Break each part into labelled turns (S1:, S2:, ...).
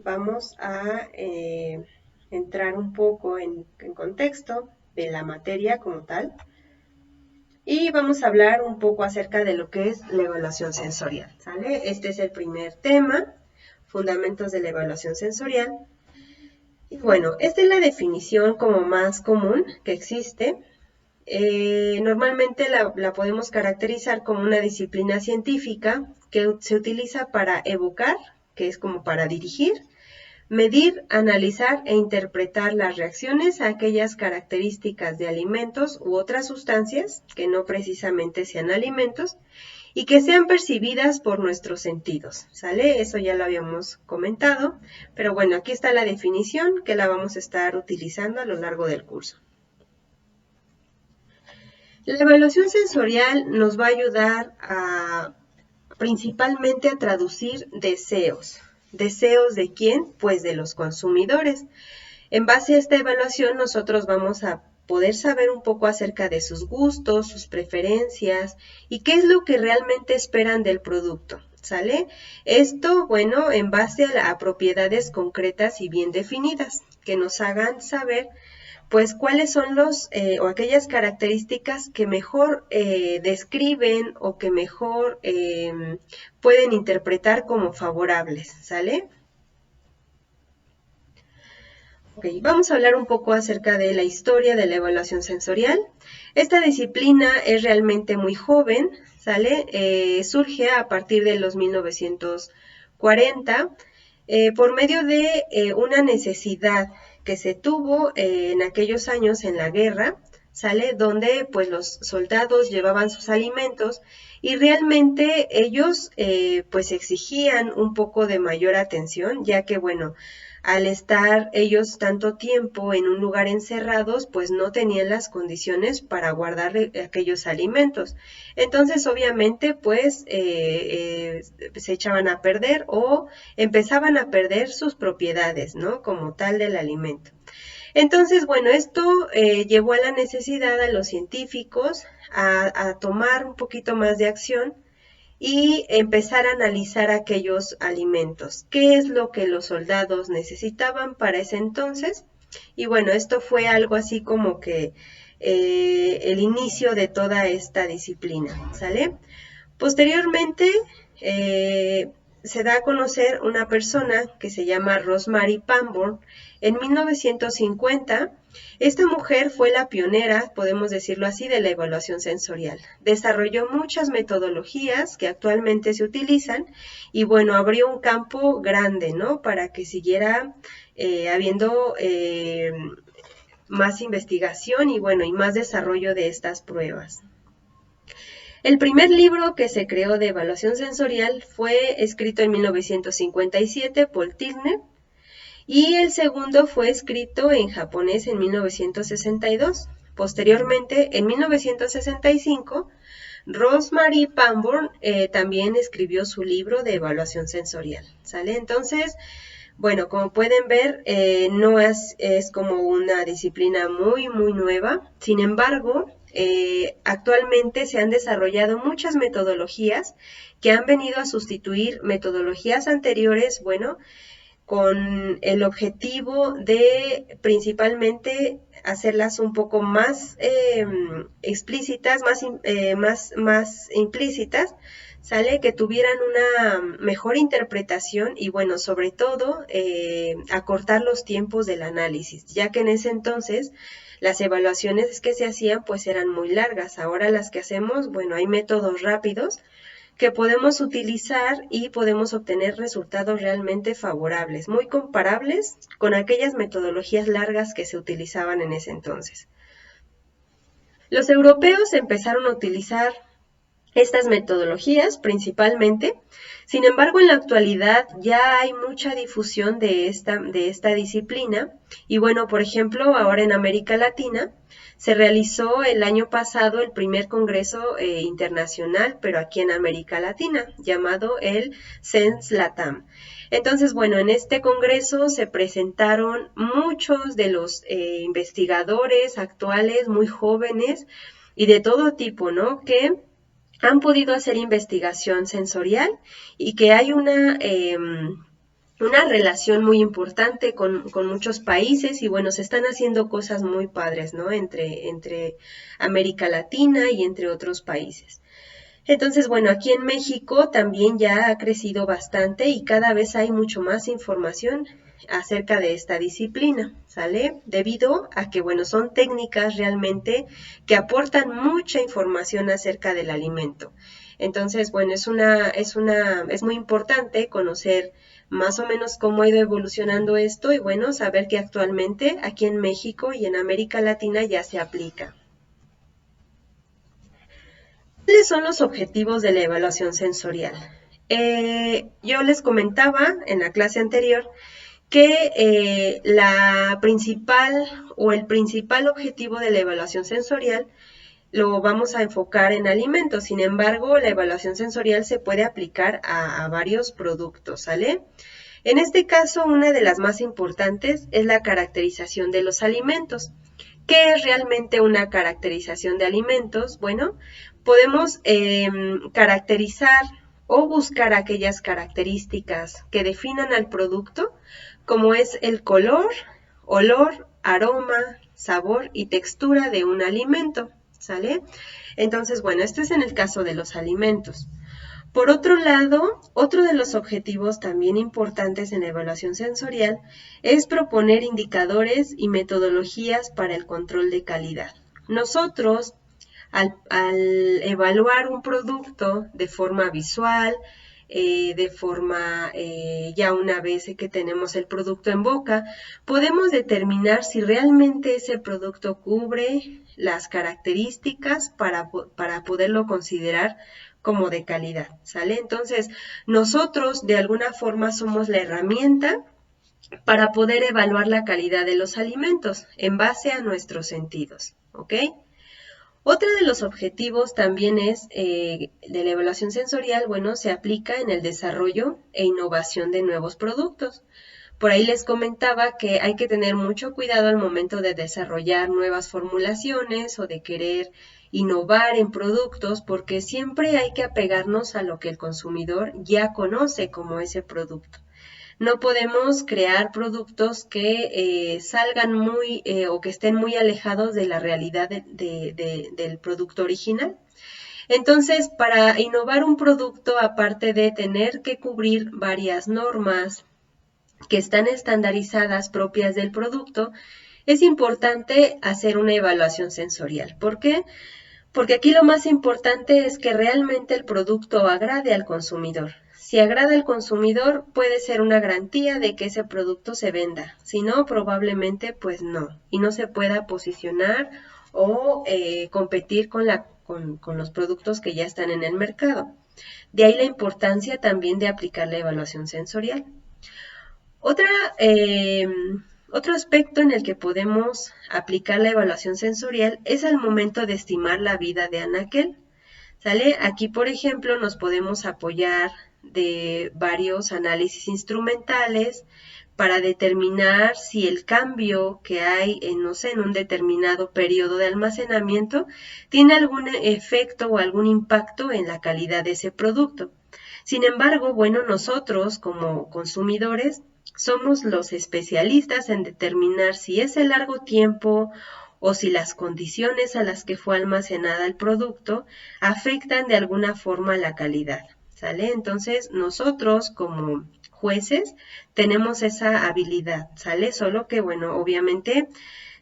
S1: vamos a entrar un poco en contexto de la materia como tal y vamos a hablar un poco acerca de lo que es la evaluación sensorial, ¿sale? Este es el primer tema, fundamentos de la evaluación sensorial. Y bueno, esta es la definición como más común que existe. Normalmente la podemos caracterizar como una disciplina científica que se utiliza para evocar, que es como para dirigir, medir, analizar e interpretar las reacciones a aquellas características de alimentos u otras sustancias que no precisamente sean alimentos y que sean percibidas por nuestros sentidos, ¿sale? Eso ya lo habíamos comentado, pero bueno, aquí está la definición que la vamos a estar utilizando a lo largo del curso. La evaluación sensorial nos va a ayudar principalmente a traducir deseos. ¿Deseos de quién? Pues de los consumidores. En base a esta evaluación nosotros vamos a poder saber un poco acerca de sus gustos, sus preferencias y qué es lo que realmente esperan del producto, ¿sale? Esto, bueno, en base a propiedades concretas y bien definidas que nos hagan saber pues cuáles son los o aquellas características que mejor describen o que mejor pueden interpretar como favorables, ¿sale? Okay, vamos a hablar un poco acerca de la historia de la evaluación sensorial. Esta disciplina es realmente muy joven, ¿sale? Surge a partir de los 1940 por medio de una necesidad que se tuvo en aquellos años en la guerra, ¿sale? Donde pues los soldados llevaban sus alimentos y realmente ellos pues exigían un poco de mayor atención, ya que bueno, al estar ellos tanto tiempo en un lugar encerrados, pues no tenían las condiciones para guardar aquellos alimentos. Entonces, obviamente, pues se echaban a perder o empezaban a perder sus propiedades, ¿no? Como tal del alimento. Entonces, bueno, esto llevó a la necesidad a los científicos a tomar un poquito más de acción y empezar a analizar aquellos alimentos. ¿Qué es lo que los soldados necesitaban para ese entonces? Y bueno, esto fue algo así como que el inicio de toda esta disciplina, ¿sale? Posteriormente, se da a conocer una persona que se llama Rosemary Pamborn en 1950. Esta mujer fue la pionera, podemos decirlo así, de la evaluación sensorial. Desarrolló muchas metodologías que actualmente se utilizan y bueno, abrió un campo grande, ¿no? Para que siguiera habiendo más investigación y bueno, y más desarrollo de estas pruebas. El primer libro que se creó de evaluación sensorial fue escrito en 1957 por Tilner y el segundo fue escrito en japonés en 1962. Posteriormente, en 1965, Rosemary Pamborn también escribió su libro de evaluación sensorial, ¿sale? Entonces, bueno, como pueden ver, no es como una disciplina muy nueva. Sin embargo, actualmente se han desarrollado muchas metodologías que han venido a sustituir metodologías anteriores, bueno, con el objetivo de principalmente hacerlas un poco más explícitas, más implícitas, ¿sale? Que tuvieran una mejor interpretación y bueno, sobre todo acortar los tiempos del análisis, ya que en ese entonces las evaluaciones que se hacían pues eran muy largas. Ahora las que hacemos, bueno, hay métodos rápidos que podemos utilizar y podemos obtener resultados realmente favorables, muy comparables con aquellas metodologías largas que se utilizaban en ese entonces. Los europeos empezaron a utilizar estas metodologías principalmente. Sin embargo, en la actualidad ya hay mucha difusión de esta disciplina y bueno, por ejemplo, ahora en América Latina se realizó el año pasado el primer congreso internacional, pero aquí en América Latina, llamado el SENS LATAM. Entonces, bueno, en este congreso se presentaron muchos de los investigadores actuales, muy jóvenes y de todo tipo, ¿no? Que han podido hacer investigación sensorial y que hay una una relación muy importante con muchos países y bueno, se están haciendo cosas muy padres, ¿no? Entre América Latina y entre otros países. Entonces, bueno, aquí en México también ya ha crecido bastante y cada vez hay mucho más información acerca de esta disciplina, ¿sale? Debido a que, bueno, son técnicas realmente que aportan mucha información acerca del alimento. Entonces, bueno, es muy importante conocer más o menos cómo ha ido evolucionando esto y, bueno, saber que actualmente aquí en México y en América Latina ya se aplica. ¿Cuáles son los objetivos de la evaluación sensorial? Yo les comentaba en la clase anterior que la principal o el principal objetivo de la evaluación sensorial lo vamos a enfocar en alimentos. Sin embargo, la evaluación sensorial se puede aplicar a varios productos, ¿sale? En este caso, una de las más importantes es la caracterización de los alimentos. ¿Qué es realmente una caracterización de alimentos? Bueno, podemos caracterizar o buscar aquellas características que definan al producto, como es el color, olor, aroma, sabor y textura de un alimento, ¿sale? Entonces, bueno, esto es en el caso de los alimentos. Por otro lado, otro de los objetivos también importantes en la evaluación sensorial es proponer indicadores y metodologías para el control de calidad. Nosotros, al evaluar un producto de forma visual, ya una vez que tenemos el producto en boca, podemos determinar si realmente ese producto cubre las características para poderlo considerar como de calidad, ¿sale? Entonces, nosotros de alguna forma somos la herramienta para poder evaluar la calidad de los alimentos en base a nuestros sentidos, ¿ok? Otro de los objetivos también es de la evaluación sensorial, bueno, se aplica en el desarrollo e innovación de nuevos productos. Por ahí les comentaba que hay que tener mucho cuidado al momento de desarrollar nuevas formulaciones o de querer innovar en productos porque siempre hay que apegarnos a lo que el consumidor ya conoce como ese producto. No podemos crear productos que salgan muy o que estén muy alejados de la realidad del producto original. Entonces, para innovar un producto, aparte de tener que cubrir varias normas que están estandarizadas propias del producto, es importante hacer una evaluación sensorial. ¿Por qué? Porque aquí lo más importante es que realmente el producto agrade al consumidor. Si agrada al consumidor, puede ser una garantía de que ese producto se venda. Si no, probablemente pues no. Y no se pueda posicionar o competir con los productos que ya están en el mercado. De ahí la importancia también de aplicar la evaluación sensorial. Otro aspecto en el que podemos aplicar la evaluación sensorial es al momento de estimar la vida de anaquel. ¿Sale? Aquí, por ejemplo, nos podemos apoyar de varios análisis instrumentales para determinar si el cambio que hay en un determinado periodo de almacenamiento tiene algún efecto o algún impacto en la calidad de ese producto. Sin embargo, bueno, nosotros como consumidores somos los especialistas en determinar si ese largo tiempo o si las condiciones a las que fue almacenada el producto afectan de alguna forma la calidad, ¿sale? Entonces, nosotros como jueces tenemos esa habilidad, ¿sale? Solo que, bueno, obviamente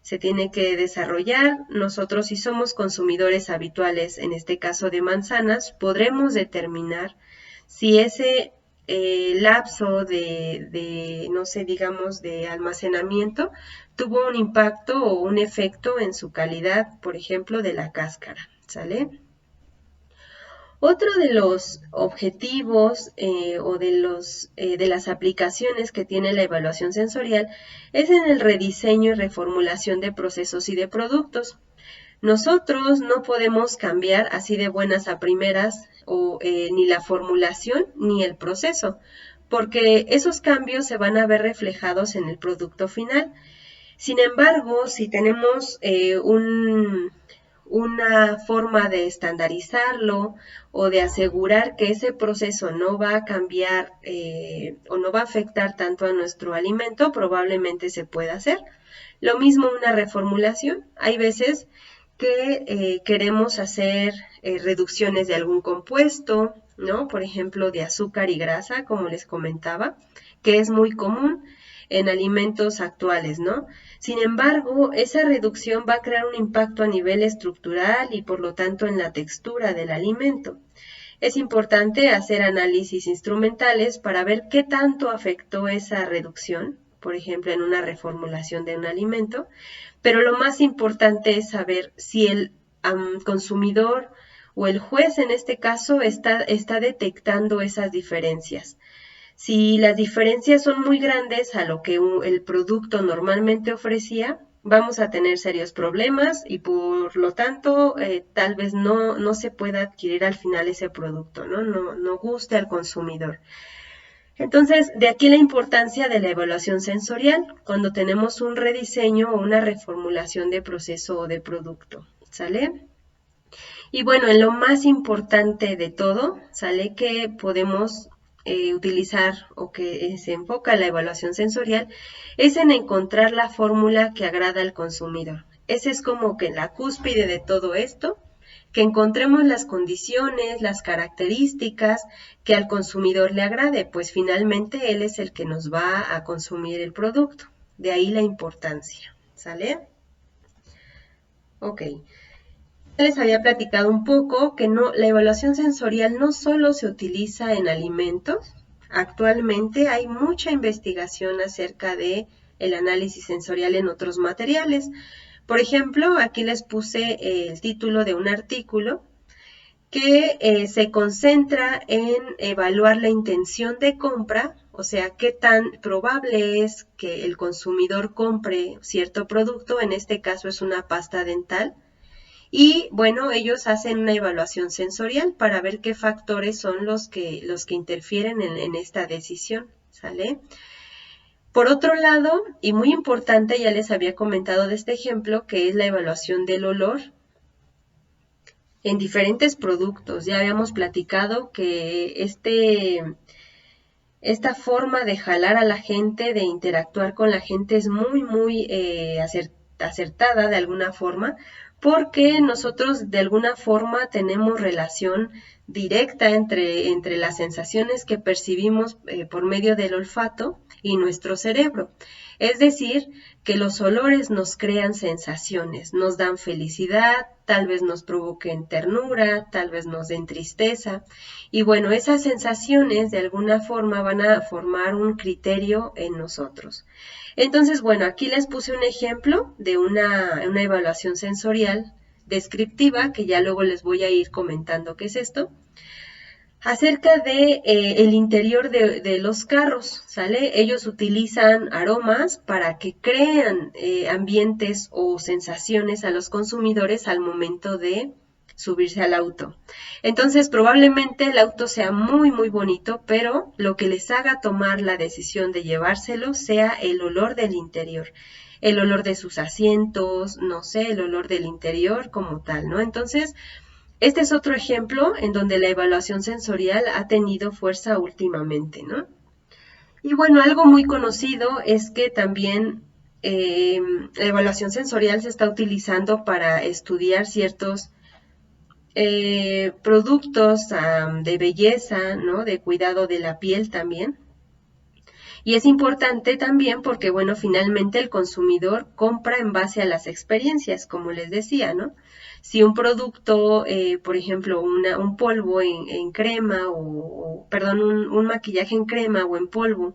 S1: se tiene que desarrollar. Nosotros, si somos consumidores habituales, en este caso de manzanas, podremos determinar si ese lapso no sé, digamos, de almacenamiento tuvo un impacto o un efecto en su calidad, por ejemplo, de la cáscara, ¿sale? Otro de los objetivos o de las aplicaciones que tiene la evaluación sensorial es en el rediseño y reformulación de procesos y de productos. Nosotros no podemos cambiar así de buenas a primeras ni la formulación ni el proceso, porque esos cambios se van a ver reflejados en el producto final. Sin embargo, si tenemos una forma de estandarizarlo o de asegurar que ese proceso no va a cambiar o no va a afectar tanto a nuestro alimento, probablemente se pueda hacer. Lo mismo una reformulación. Hay veces que queremos hacer reducciones de algún compuesto, ¿no? Por ejemplo, de azúcar y grasa, como les comentaba, que es muy común en alimentos actuales, ¿no? Sin embargo, esa reducción va a crear un impacto a nivel estructural y por lo tanto en la textura del alimento. Es importante hacer análisis instrumentales para ver qué tanto afectó esa reducción, por ejemplo, en una reformulación de un alimento, pero lo más importante es saber si el consumidor o el juez en este caso está detectando esas diferencias. Si las diferencias son muy grandes a lo que el producto normalmente ofrecía, vamos a tener serios problemas y por lo tanto tal vez no se pueda adquirir al final ese producto, no guste al consumidor. Entonces, de aquí la importancia de la evaluación sensorial cuando tenemos un rediseño o una reformulación de proceso o de producto, ¿sale? Y bueno, en lo más importante de todo, ¿sale? Que podemos utilizar o que se enfoca la evaluación sensorial es en encontrar la fórmula que agrada al consumidor. Ese es como que la cúspide de todo esto, que encontremos las condiciones, las características que al consumidor le agrade, pues finalmente él es el que nos va a consumir el producto. De ahí la importancia, ¿sale? Ok. Les había platicado un poco que la evaluación sensorial no solo se utiliza en alimentos. Actualmente hay mucha investigación acerca de el análisis sensorial en otros materiales. Por ejemplo, aquí les puse el título de un artículo que se concentra en evaluar la intención de compra, o sea, qué tan probable es que el consumidor compre cierto producto, en este caso es una pasta dental. Y bueno, ellos hacen una evaluación sensorial para ver qué factores son los que interfieren en esta decisión, ¿sale? Por otro lado, y muy importante, ya les había comentado de este ejemplo, que es la evaluación del olor en diferentes productos. Ya habíamos platicado que esta forma de jalar a la gente, de interactuar con la gente es muy acertada de alguna forma, porque nosotros de alguna forma tenemos relación directa entre las sensaciones que percibimos por medio del olfato y nuestro cerebro. Es decir, que los olores nos crean sensaciones, nos dan felicidad, tal vez nos provoquen ternura, tal vez nos den tristeza. Y bueno, esas sensaciones de alguna forma van a formar un criterio en nosotros. Entonces, bueno, aquí les puse un ejemplo de una evaluación sensorial descriptiva, que ya luego les voy a ir comentando qué es esto, acerca de el interior de los carros, ¿sale? Ellos utilizan aromas para que crean ambientes o sensaciones a los consumidores al momento de subirse al auto. Entonces, probablemente el auto sea muy bonito, pero lo que les haga tomar la decisión de llevárselo sea el olor del interior, el olor de sus asientos, no sé, el olor del interior como tal, ¿no? Entonces, este es otro ejemplo en donde la evaluación sensorial ha tenido fuerza últimamente, ¿no? Y bueno, algo muy conocido es que también la evaluación sensorial se está utilizando para estudiar ciertos productos de belleza, ¿no? De cuidado de la piel también. Y es importante también porque, bueno, finalmente el consumidor compra en base a las experiencias, como les decía, ¿no? Si un producto, por ejemplo, un polvo en crema perdón, un maquillaje en crema o en polvo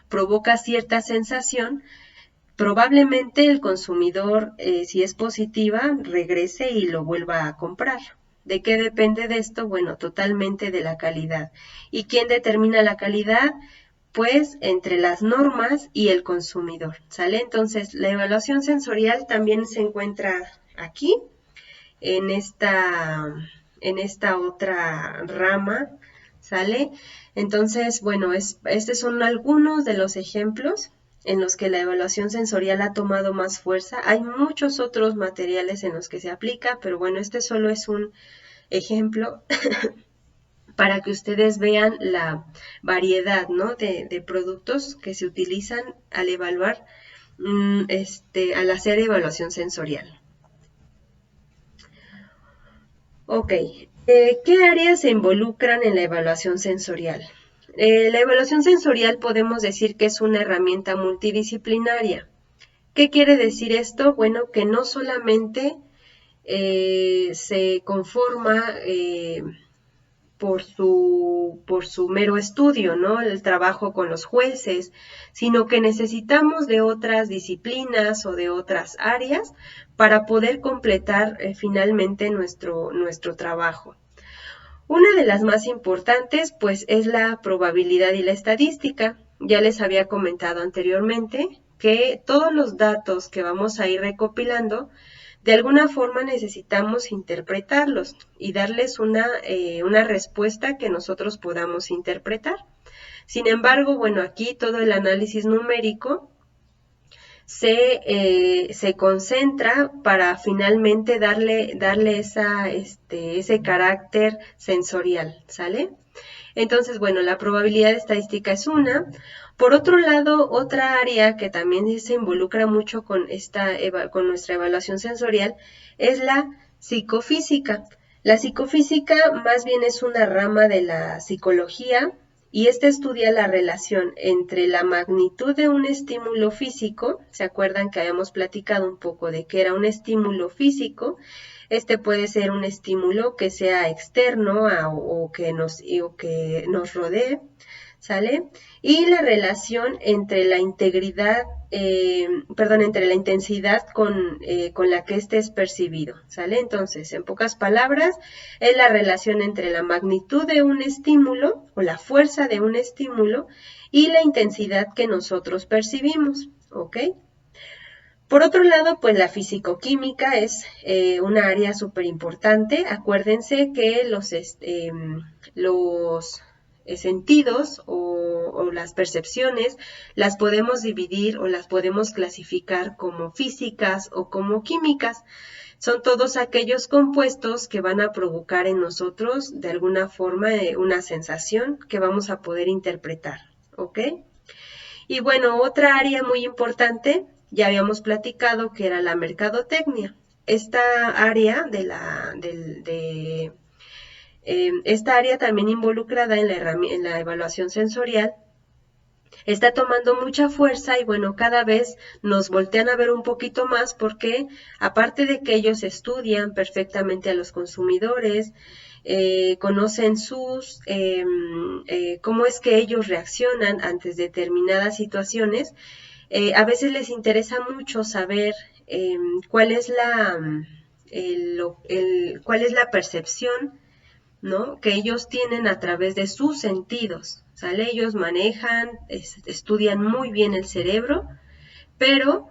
S1: provoca cierta sensación, probablemente el consumidor, si es positiva, regrese y lo vuelva a comprar. ¿De qué depende de esto? Bueno, totalmente de la calidad. ¿Y quién determina la calidad? Pues entre las normas y el consumidor, ¿sale? Entonces, la evaluación sensorial también se encuentra aquí, en esta otra rama, ¿sale? Entonces, bueno, estos son algunos de los ejemplos en los que la evaluación sensorial ha tomado más fuerza. Hay muchos otros materiales en los que se aplica, pero bueno, este solo es un ejemplo para que ustedes vean la variedad, ¿no?, de productos que se utilizan al evaluar, al hacer evaluación sensorial. Ok, ¿qué áreas se involucran en la evaluación sensorial? La evaluación sensorial podemos decir que es una herramienta multidisciplinaria. ¿Qué quiere decir esto? Bueno, que no solamente se conforma por su mero estudio, ¿no?, el trabajo con los jueces, sino que necesitamos de otras disciplinas o de otras áreas para poder completar finalmente nuestro trabajo. Una de las más importantes, pues, es la probabilidad y la estadística. Ya les había comentado anteriormente que todos los datos que vamos a ir recopilando, de alguna forma necesitamos interpretarlos y darles una respuesta que nosotros podamos interpretar. Sin embargo, bueno, aquí todo el análisis numérico se concentra para finalmente darle ese carácter sensorial, ¿sale? Entonces, bueno, la probabilidad estadística es una. Por otro lado, otra área que también se involucra mucho con nuestra evaluación sensorial es la psicofísica. La psicofísica más bien es una rama de la psicología y esta estudia la relación entre la magnitud de un estímulo físico. ¿Se acuerdan que habíamos platicado un poco de que era un estímulo físico? Este puede ser un estímulo que sea externo o que nos rodee, ¿sale? Y la relación entre la intensidad con la que este es percibido, ¿sale? Entonces, en pocas palabras, es la relación entre la magnitud de un estímulo o la fuerza de un estímulo y la intensidad que nosotros percibimos, ¿ok? Por otro lado, pues la fisicoquímica es una área súper importante. Acuérdense que los sentidos o las percepciones las podemos dividir o las podemos clasificar como físicas o como químicas. Son todos aquellos compuestos que van a provocar en nosotros de alguna forma una sensación que vamos a poder interpretar, ¿ok? Y bueno, otra área muy importante, ya habíamos platicado que era la mercadotecnia. Esta área esta área también involucrada en la evaluación sensorial está tomando mucha fuerza y bueno, cada vez nos voltean a ver un poquito más porque aparte de que ellos estudian perfectamente a los consumidores, conocen cómo es que ellos reaccionan ante determinadas situaciones, a veces les interesa mucho saber cuál es la percepción, ¿no?, que ellos tienen a través de sus sentidos, ¿sale? Ellos manejan, estudian muy bien el cerebro, pero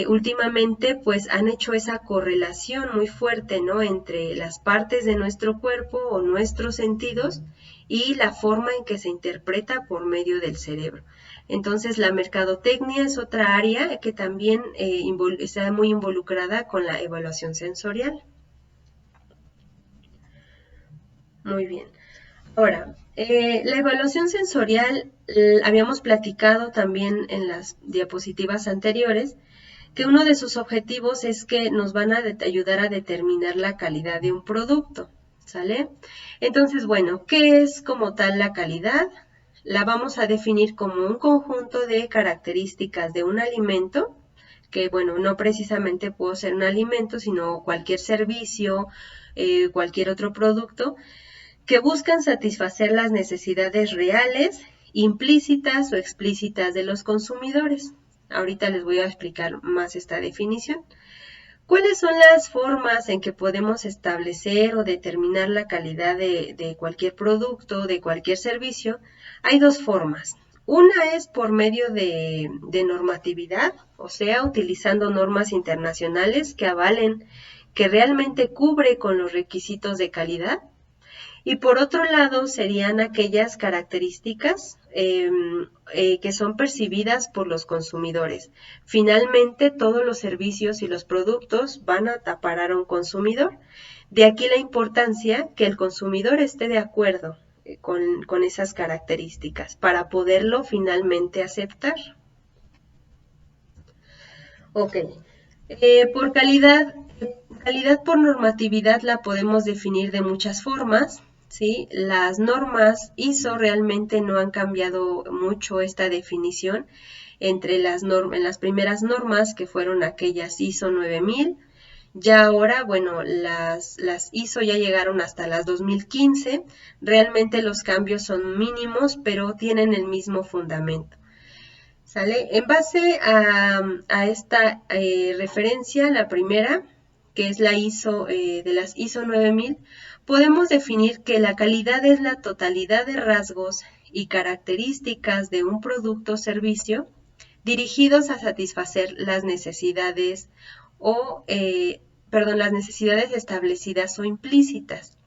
S1: últimamente pues han hecho esa correlación muy fuerte, ¿no?, entre las partes de nuestro cuerpo o nuestros sentidos y la forma en que se interpreta por medio del cerebro. Entonces la mercadotecnia es otra área que también está muy involucrada con la evaluación sensorial. Muy bien. Ahora, la evaluación sensorial, habíamos platicado también en las diapositivas anteriores, que uno de sus objetivos es que nos van a ayudar a determinar la calidad de un producto, ¿sale? Entonces, bueno, ¿qué es como tal la calidad? La vamos a definir como un conjunto de características de un alimento, que bueno, no precisamente puede ser un alimento, sino cualquier servicio, cualquier otro producto, que buscan satisfacer las necesidades reales, implícitas o explícitas de los consumidores. Ahorita les voy a explicar más esta definición. ¿Cuáles son las formas en que podemos establecer o determinar la calidad de cualquier producto, de cualquier servicio? Hay dos formas. Una es por medio de normatividad, o sea, utilizando normas internacionales que avalen que realmente cubre con los requisitos de calidad. Y por otro lado serían aquellas características que son percibidas por los consumidores. Finalmente, todos los servicios y los productos van a parar a un consumidor. De aquí la importancia que el consumidor esté de acuerdo con esas características para poderlo finalmente aceptar. Ok, por calidad por normatividad la podemos definir de muchas formas, ¿sí? Las normas ISO realmente no han cambiado mucho esta definición entre en las primeras normas que fueron aquellas ISO 9000. Ya ahora, bueno, las ISO ya llegaron hasta las 2015. Realmente los cambios son mínimos, pero tienen el mismo fundamento. ¿Sale? En base a esta referencia, la primera, que es la ISO de las ISO 9000, podemos definir que la calidad es la totalidad de rasgos y características de un producto o servicio dirigidos a satisfacer las necesidades las necesidades establecidas o implícitas.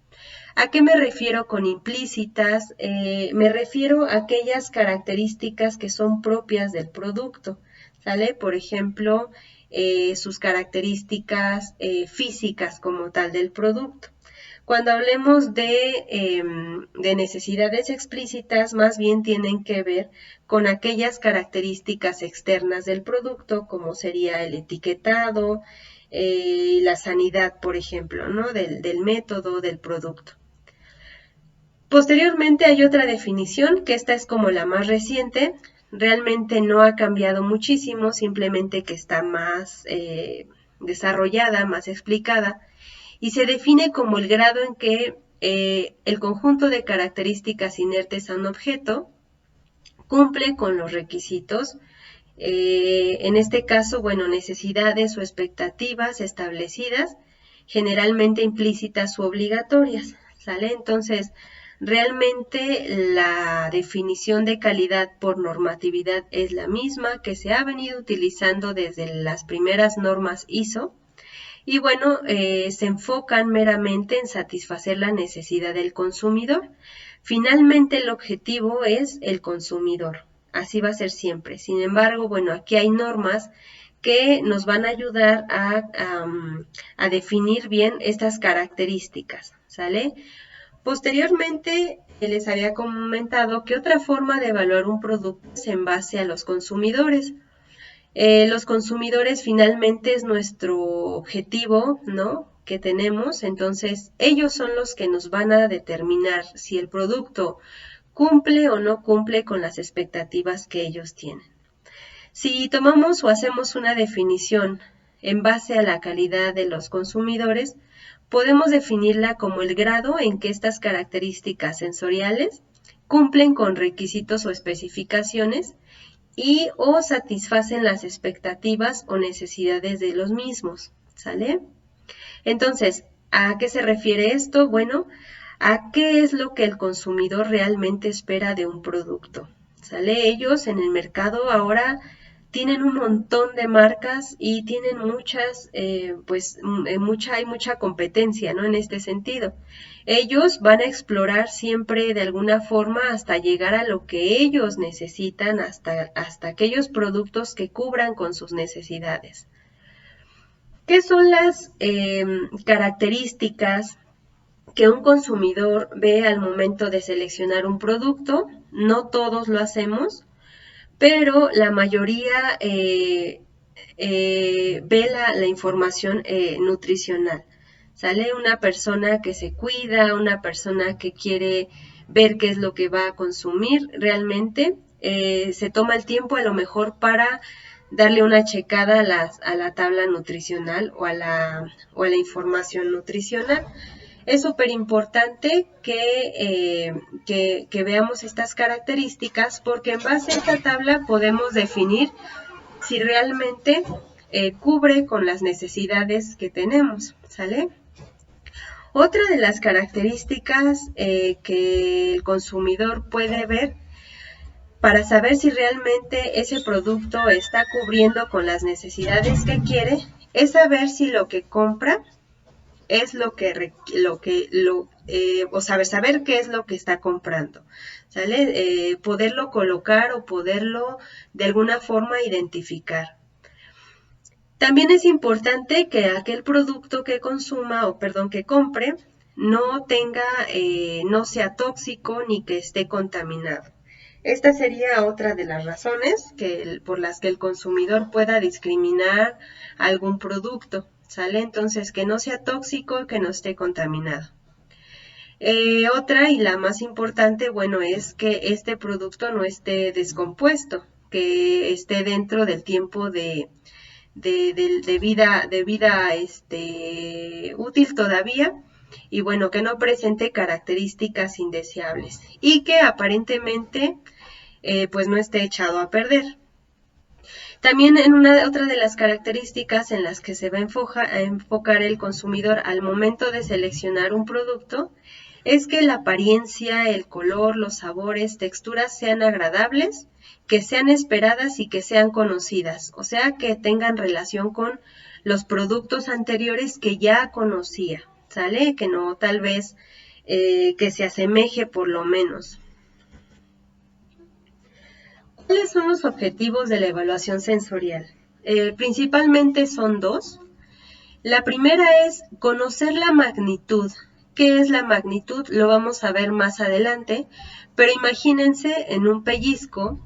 S1: ¿A qué me refiero con implícitas? Me refiero a aquellas características que son propias del producto, ¿sale? Por ejemplo, sus características físicas como tal del producto. Cuando hablemos de necesidades explícitas, más bien tienen que ver con aquellas características externas del producto, como sería el etiquetado, la sanidad, por ejemplo, ¿no? del método del producto. Posteriormente hay otra definición, que esta es como la más reciente, realmente no ha cambiado muchísimo, simplemente que está más desarrollada, más explicada, y se define como el grado en que el conjunto de características inertes a un objeto cumple con los requisitos, en este caso, bueno, necesidades o expectativas establecidas, generalmente implícitas u obligatorias, ¿sale? Entonces, realmente la definición de calidad por normatividad es la misma que se ha venido utilizando desde las primeras normas ISO y bueno, se enfocan meramente en satisfacer la necesidad del consumidor. Finalmente el objetivo es el consumidor, así va a ser siempre. Sin embargo, bueno, aquí hay normas que nos van a ayudar a definir bien estas características, ¿sale? Posteriormente, les había comentado que otra forma de evaluar un producto es en base a los consumidores. Los consumidores finalmente es nuestro objetivo, ¿no? Que tenemos, entonces ellos son los que nos van a determinar si el producto cumple o no cumple con las expectativas que ellos tienen. Si tomamos o hacemos una definición en base a la calidad de los consumidores, podemos definirla como el grado en que estas características sensoriales cumplen con requisitos o especificaciones y o satisfacen las expectativas o necesidades de los mismos, ¿sale? Entonces, ¿a qué se refiere esto? Bueno, a qué es lo que el consumidor realmente espera de un producto, ¿sale? Ellos en el mercado ahora tienen un montón de marcas y tienen muchas, hay mucha competencia, ¿no? En este sentido. Ellos van a explorar siempre de alguna forma hasta llegar a lo que ellos necesitan, hasta aquellos productos que cubran con sus necesidades. ¿Qué son las características que un consumidor ve al momento de seleccionar un producto? No todos lo hacemos, pero la mayoría ve la información nutricional. ¿Sale? Una persona que se cuida, una persona que quiere ver qué es lo que va a consumir realmente, se toma el tiempo a lo mejor para darle una checada a la tabla nutricional o a la información nutricional. Es súper importante que veamos estas características porque en base a esta tabla podemos definir si realmente cubre con las necesidades que tenemos, ¿sale? Otra de las características que el consumidor puede ver para saber si realmente ese producto está cubriendo con las necesidades que quiere es saber si lo que compra es lo que o saber qué es lo que está comprando, ¿sale? Poderlo colocar o poderlo de alguna forma identificar. También es importante que aquel producto que consuma, o perdón, que compre, no tenga, no sea tóxico ni que esté contaminado. Esta sería otra de las razones por las que el consumidor pueda discriminar algún producto, ¿sale? Entonces, que no sea tóxico y que no esté contaminado. Otra y la más importante, bueno, es que este producto no esté descompuesto, que esté dentro del tiempo de vida útil todavía, y bueno, que no presente características indeseables y que aparentemente pues no esté echado a perder. También otra de las características en las que se va a enfocar el consumidor al momento de seleccionar un producto es que la apariencia, el color, los sabores, texturas sean agradables, que sean esperadas y que sean conocidas, o sea, que tengan relación con los productos anteriores que ya conocía, ¿sale? Que no tal vez que se asemeje por lo menos. ¿Cuáles son los objetivos de la evaluación sensorial? Principalmente son dos. La primera es conocer la magnitud. ¿Qué es la magnitud? Lo vamos a ver más adelante, pero imagínense en un pellizco,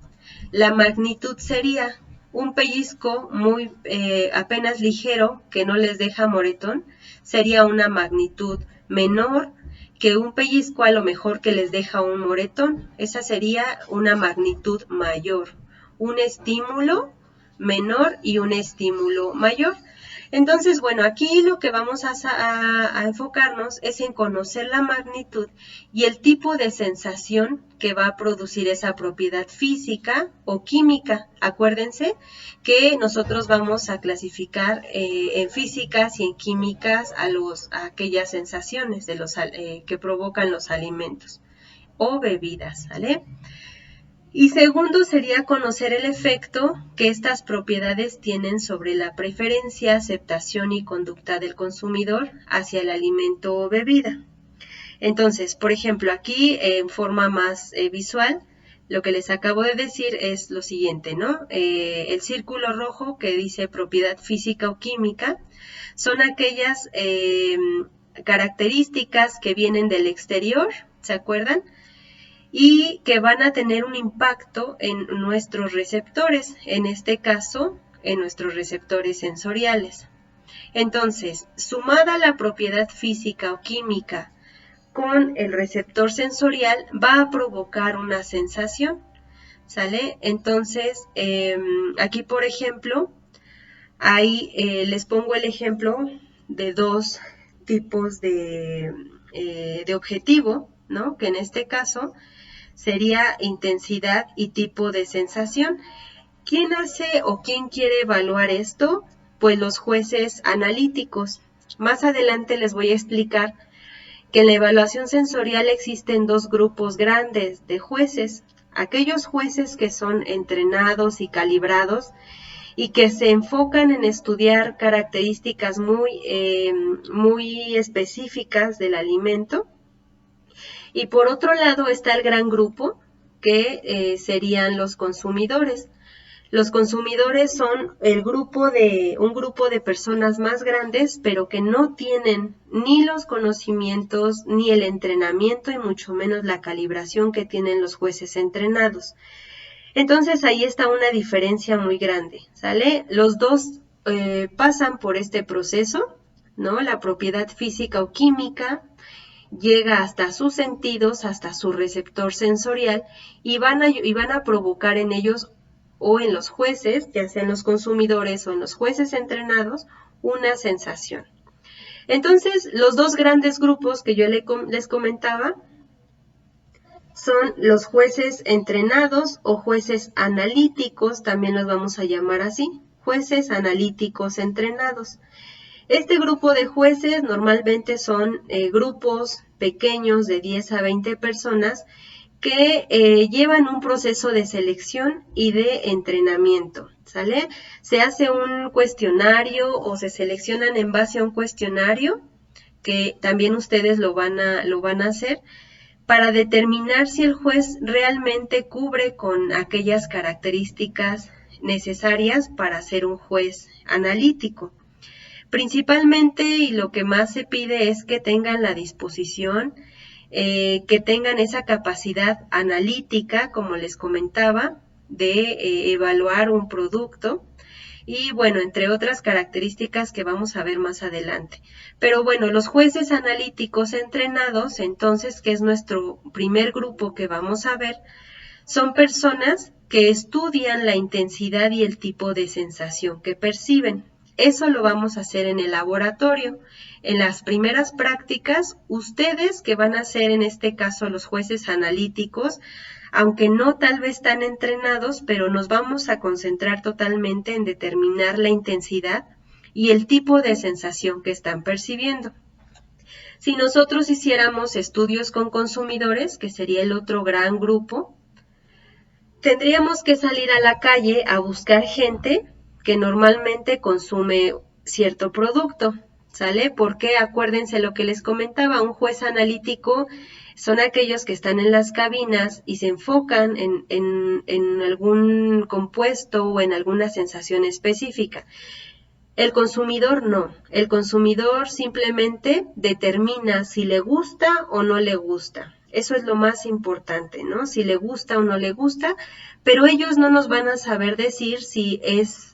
S1: la magnitud sería un pellizco muy apenas ligero que no les deja moretón, sería una magnitud menor que un pellizco a lo mejor que les deja un moretón. Esa sería una magnitud mayor, un estímulo menor y un estímulo mayor. Entonces, bueno, aquí lo que vamos a enfocarnos es en conocer la magnitud y el tipo de sensación que va a producir esa propiedad física o química. Acuérdense que nosotros vamos a clasificar en físicas y en químicas a aquellas sensaciones que provocan los alimentos o bebidas, ¿vale? Y segundo sería conocer el efecto que estas propiedades tienen sobre la preferencia, aceptación y conducta del consumidor hacia el alimento o bebida. Entonces, por ejemplo, aquí en forma más visual, lo que les acabo de decir es lo siguiente, ¿no? El círculo rojo que dice propiedad física o química son aquellas características que vienen del exterior, ¿se acuerdan? Y que van a tener un impacto en nuestros receptores, en este caso, en nuestros receptores sensoriales. Entonces, sumada la propiedad física o química con el receptor sensorial, va a provocar una sensación, ¿sale? Entonces, aquí, por ejemplo, ahí les pongo el ejemplo de dos tipos de objetivo, ¿no? Que en este caso sería intensidad y tipo de sensación. ¿Quién hace o quién quiere evaluar esto? Pues los jueces analíticos. Más adelante les voy a explicar que en la evaluación sensorial existen dos grupos grandes de jueces. Aquellos jueces que son entrenados y calibrados y que se enfocan en estudiar características muy específicas del alimento. Y por otro lado está el gran grupo, que serían los consumidores. Los consumidores son un grupo de personas más grandes, pero que no tienen ni los conocimientos, ni el entrenamiento, y mucho menos la calibración que tienen los jueces entrenados. Entonces ahí está una diferencia muy grande, ¿sale? Los dos pasan por este proceso, ¿no? La propiedad física o química llega hasta sus sentidos, hasta su receptor sensorial, y van a provocar en ellos o en los jueces, ya sea en los consumidores o en los jueces entrenados, una sensación. Entonces, los dos grandes grupos que yo les comentaba son los jueces entrenados o jueces analíticos, también los vamos a llamar así, jueces analíticos entrenados. Este grupo de jueces normalmente son grupos pequeños de 10 a 20 personas que llevan un proceso de selección y de entrenamiento, ¿sale? Se hace un cuestionario o se seleccionan en base a un cuestionario que también ustedes lo van a hacer, para determinar si el juez realmente cubre con aquellas características necesarias para ser un juez analítico. Principalmente, y lo que más se pide es que tengan la disposición, que tengan esa capacidad analítica, como les comentaba, de evaluar un producto, y bueno, entre otras características que vamos a ver más adelante. Pero bueno, los jueces analíticos entrenados, entonces, que es nuestro primer grupo que vamos a ver, son personas que estudian la intensidad y el tipo de sensación que perciben. Eso lo vamos a hacer en el laboratorio. En las primeras prácticas, ustedes que van a ser en este caso los jueces analíticos, aunque no tal vez tan entrenados, pero nos vamos a concentrar totalmente en determinar la intensidad y el tipo de sensación que están percibiendo. Si nosotros hiciéramos estudios con consumidores, que sería el otro gran grupo, tendríamos que salir a la calle a buscar gente que normalmente consume cierto producto, ¿sale? Porque acuérdense lo que les comentaba, un juez analítico son aquellos que están en las cabinas y se enfocan en algún compuesto o en alguna sensación específica. El consumidor no, el consumidor simplemente determina si le gusta o no le gusta. Eso es lo más importante, ¿no? Si le gusta o no le gusta, pero ellos no nos van a saber decir si es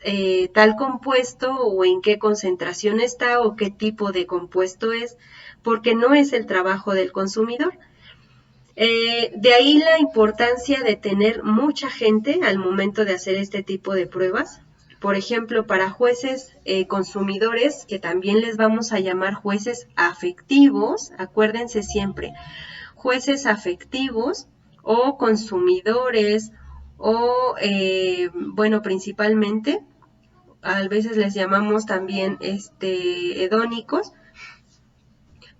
S1: tal compuesto o en qué concentración está o qué tipo de compuesto es, porque no es el trabajo del consumidor. De ahí la importancia de tener mucha gente al momento de hacer este tipo de pruebas. Por ejemplo, para jueces consumidores, que también les vamos a llamar jueces afectivos, acuérdense siempre, jueces afectivos o consumidores o, bueno, principalmente, a veces les llamamos también hedónicos.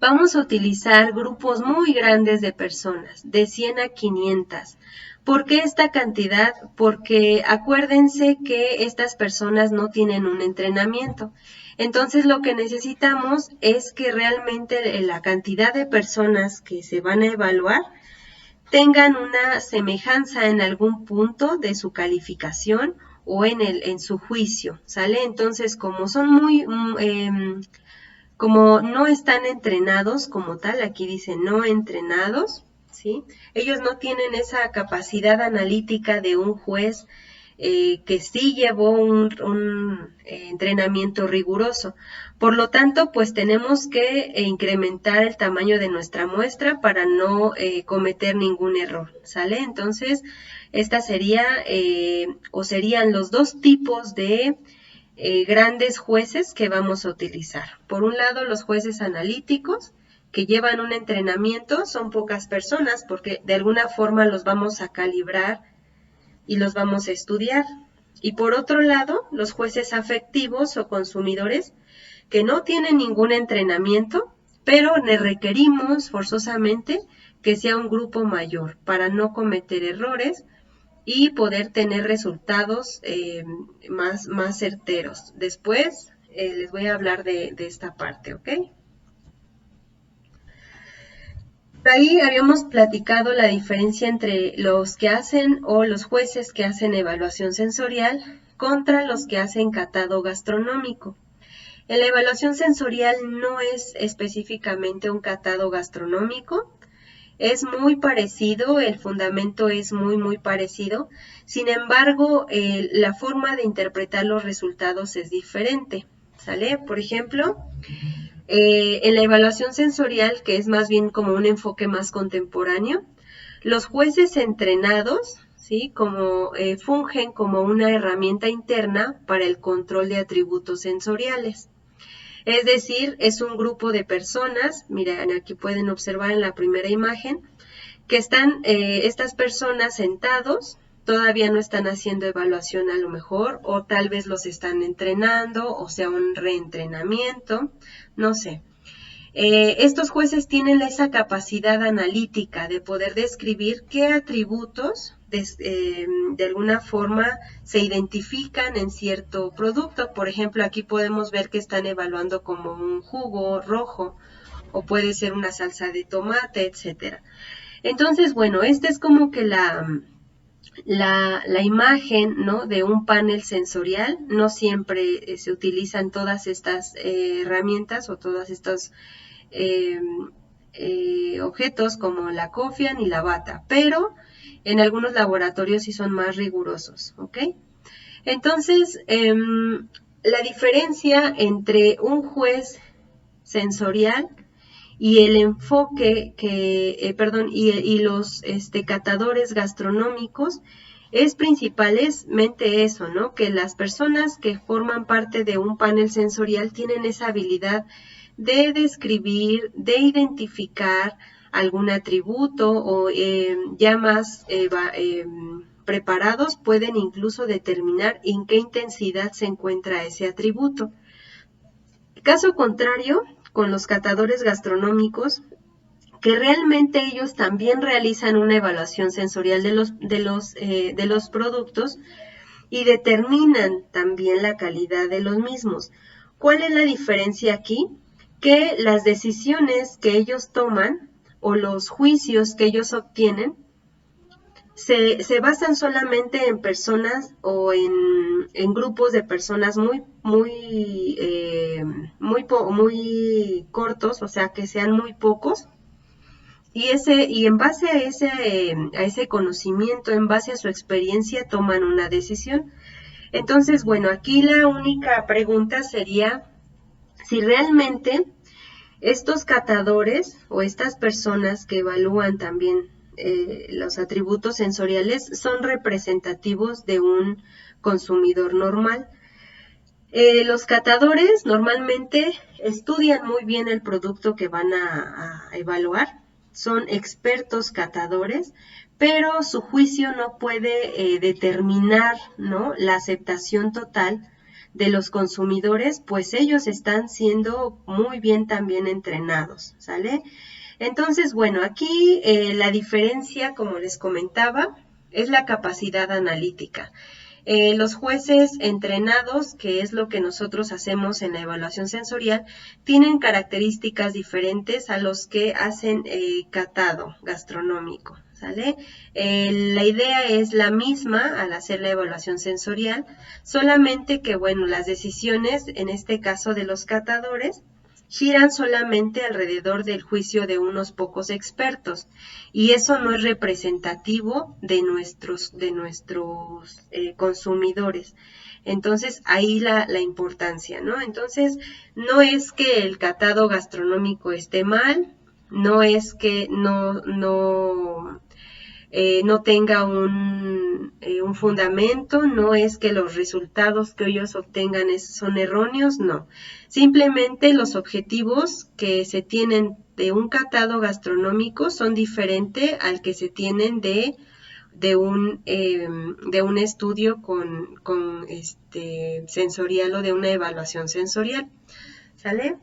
S1: Vamos a utilizar grupos muy grandes de personas, de 100 a 500. ¿Por qué esta cantidad? Porque acuérdense que estas personas no tienen un entrenamiento. Entonces lo que necesitamos es que realmente la cantidad de personas que se van a evaluar tengan una semejanza en algún punto de su calificación o en su juicio, ¿sale? Entonces, como son como no están entrenados como tal, aquí dice no entrenados, ¿sí? Ellos no tienen esa capacidad analítica de un juez que sí llevó un entrenamiento riguroso. Por lo tanto, pues tenemos que incrementar el tamaño de nuestra muestra para no cometer ningún error, ¿sale? Entonces, esta sería o serían los dos tipos de grandes jueces que vamos a utilizar. Por un lado, los jueces analíticos, que llevan un entrenamiento, son pocas personas porque de alguna forma los vamos a calibrar y los vamos a estudiar. Y por otro lado, los jueces afectivos o consumidores, que no tienen ningún entrenamiento, pero le requerimos forzosamente que sea un grupo mayor para no cometer errores y poder tener resultados más certeros. Después les voy a hablar de esta parte, ¿ok? Ahí habíamos platicado la diferencia entre los que hacen o los jueces que hacen evaluación sensorial contra los que hacen catado gastronómico. En la evaluación sensorial no es específicamente un catado gastronómico, es muy parecido, el fundamento es muy parecido, sin embargo, la forma de interpretar los resultados es diferente, ¿sale? Por ejemplo, en la evaluación sensorial, que es más bien como un enfoque más contemporáneo, los jueces entrenados, ¿sí? Fungen como una herramienta interna para el control de atributos sensoriales. Es decir, es un grupo de personas, miren, aquí pueden observar en la primera imagen, que están estas personas sentados, todavía no están haciendo evaluación a lo mejor, o tal vez los están entrenando, o sea, un reentrenamiento, no sé. Estos jueces tienen esa capacidad analítica de poder describir qué atributos de alguna forma se identifican en cierto producto. Por ejemplo, aquí podemos ver que están evaluando como un jugo rojo o puede ser una salsa de tomate, etcétera. Entonces, bueno, esta es como que la imagen, ¿no?, de un panel sensorial. No siempre se utilizan todas estas herramientas o todos estos objetos como la cofia ni la bata, pero en algunos laboratorios sí son más rigurosos, ¿ok? Entonces, la diferencia entre un juez sensorial y el enfoque y los catadores gastronómicos es principalmente eso, ¿no? Que las personas que forman parte de un panel sensorial tienen esa habilidad de describir, de identificar algún atributo o ya más preparados pueden incluso determinar en qué intensidad se encuentra ese atributo. Caso contrario, con los catadores gastronómicos, que realmente ellos también realizan una evaluación sensorial de los productos y determinan también la calidad de los mismos. ¿Cuál es la diferencia aquí? Que las decisiones que ellos toman o los juicios que ellos obtienen se basan solamente en personas o en grupos de personas muy cortos, o sea, que sean muy pocos, y en base a ese conocimiento, en base a su experiencia, toman una decisión. Entonces, bueno, aquí la única pregunta sería si realmente estos catadores o estas personas que evalúan también los atributos sensoriales son representativos de un consumidor normal. Los catadores normalmente estudian muy bien el producto que van a evaluar, son expertos catadores, pero su juicio no puede determinar, ¿no?, la aceptación total de los consumidores, pues ellos están siendo muy bien también entrenados, ¿sale? Entonces, bueno, aquí la diferencia, como les comentaba, es la capacidad analítica. Los jueces entrenados, que es lo que nosotros hacemos en la evaluación sensorial, tienen características diferentes a los que hacen catado gastronómico, ¿sale? La idea es la misma al hacer la evaluación sensorial, solamente que, bueno, las decisiones, en este caso de los catadores, giran solamente alrededor del juicio de unos pocos expertos, y eso no es representativo de nuestros consumidores. Entonces, ahí la importancia, ¿no? Entonces, no es que el catado gastronómico esté mal, no es que no tenga un fundamento, no es que los resultados que ellos obtengan son erróneos, no. Simplemente los objetivos que se tienen de un catado gastronómico son diferentes al que se tienen de un estudio sensorial o de una evaluación sensorial, ¿sale?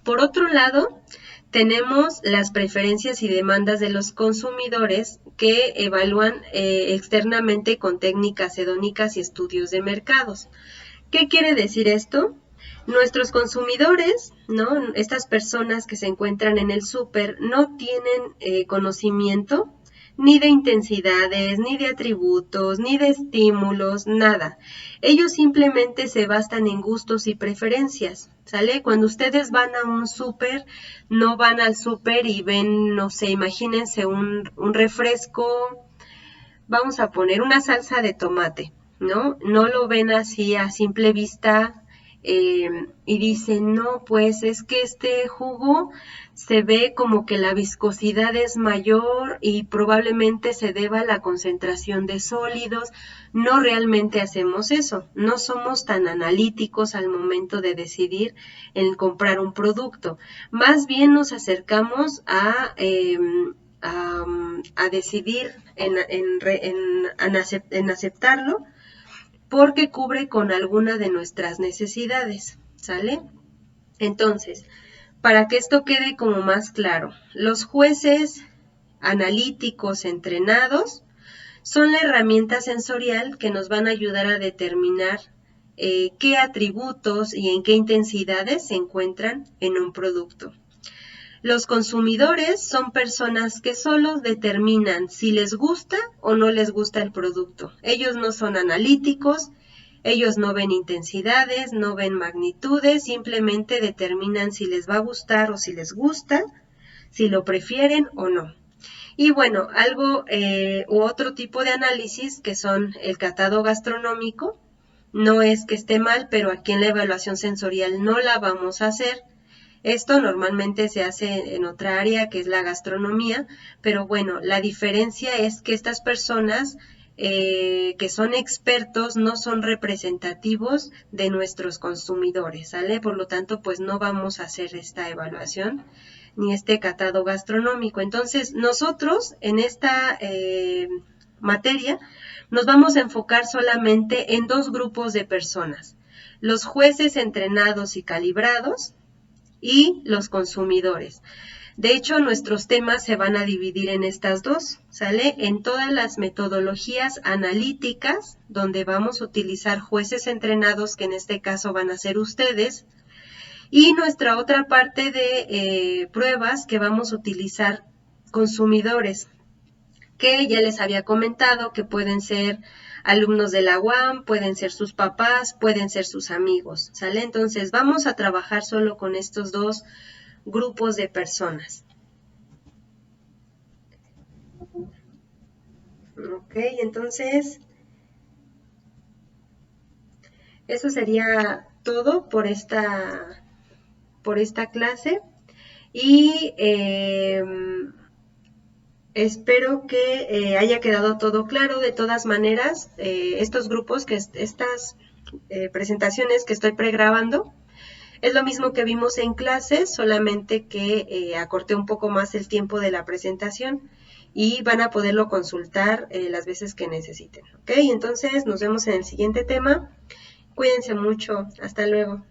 S1: Por otro lado, tenemos las preferencias y demandas de los consumidores que evalúan externamente con técnicas hedónicas y estudios de mercados. ¿Qué quiere decir esto? Nuestros consumidores, ¿no?, estas personas que se encuentran en el súper, no tienen conocimiento ni de intensidades, ni de atributos, ni de estímulos, nada. Ellos simplemente se basan en gustos y preferencias, ¿sale? Cuando ustedes van a un súper, no van al súper y ven, no sé, imagínense un refresco, vamos a poner una salsa de tomate, ¿no? No lo ven así a simple vista y dicen, no, pues es que este jugo se ve como que la viscosidad es mayor y probablemente se deba a la concentración de sólidos. No realmente hacemos eso, no somos tan analíticos al momento de decidir en comprar un producto. Más bien nos acercamos a decidir en aceptarlo porque cubre con alguna de nuestras necesidades, ¿sale? Entonces, para que esto quede como más claro, los jueces analíticos entrenados son la herramienta sensorial que nos van a ayudar a determinar qué atributos y en qué intensidades se encuentran en un producto. Los consumidores son personas que solo determinan si les gusta o no les gusta el producto. Ellos no son analíticos, ellos no ven intensidades, no ven magnitudes, simplemente determinan si les va a gustar o si les gusta, si lo prefieren o no. Y bueno, algo u otro tipo de análisis que son el catado gastronómico, no es que esté mal, pero aquí en la evaluación sensorial no la vamos a hacer. Esto normalmente se hace en otra área que es la gastronomía, pero bueno, la diferencia es que estas personas que son expertos no son representativos de nuestros consumidores, ¿sale? Por lo tanto, pues no vamos a hacer esta evaluación ni este catado gastronómico. Entonces, nosotros en esta materia nos vamos a enfocar solamente en dos grupos de personas, los jueces entrenados y calibrados, y los consumidores. De hecho, nuestros temas se van a dividir en estas dos, ¿sale? En todas las metodologías analíticas, donde vamos a utilizar jueces entrenados, que en este caso van a ser ustedes, y nuestra otra parte de pruebas que vamos a utilizar consumidores, que ya les había comentado que pueden ser alumnos de la UAM, pueden ser sus papás, pueden ser sus amigos, ¿sale? Entonces vamos a trabajar solo con estos dos grupos de personas. Ok, entonces eso sería todo por esta clase y espero que haya quedado todo claro. De todas maneras, estos grupos, estas presentaciones que estoy pregrabando, es lo mismo que vimos en clases, solamente que acorté un poco más el tiempo de la presentación y van a poderlo consultar las veces que necesiten. ¿Ok? Entonces nos vemos en el siguiente tema. Cuídense mucho. Hasta luego.